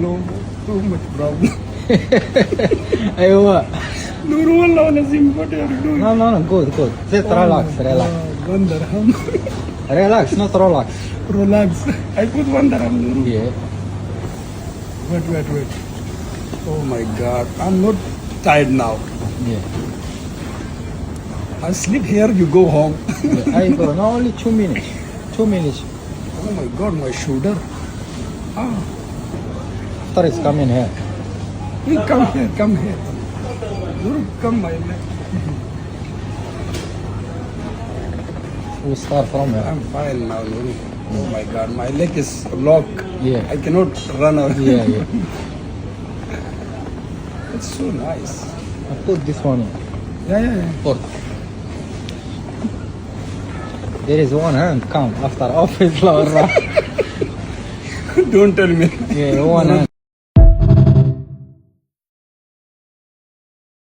No, too much problem. ايوه. Nuru Allah Nazim, what are you doing? No, good. Just relax. One dirham. Relax, not relax. Relax. I put one dirham, Nuru. Yeah. Wait. Oh my God, I'm not tired now. Yeah. I sleep here, you go home. I go. No, only 2 minutes. 2 minutes. Oh my God, my shoulder. After is coming here. Hey, come here. Nuru, come my leg. We start from here. I'm fine now, Nuru. Oh my God, my leg is locked. Yeah. I cannot run away. Yeah. It's so nice. I put this one in. Yeah. Put. There is one hand come after office. Don't tell me. Yeah, one hand.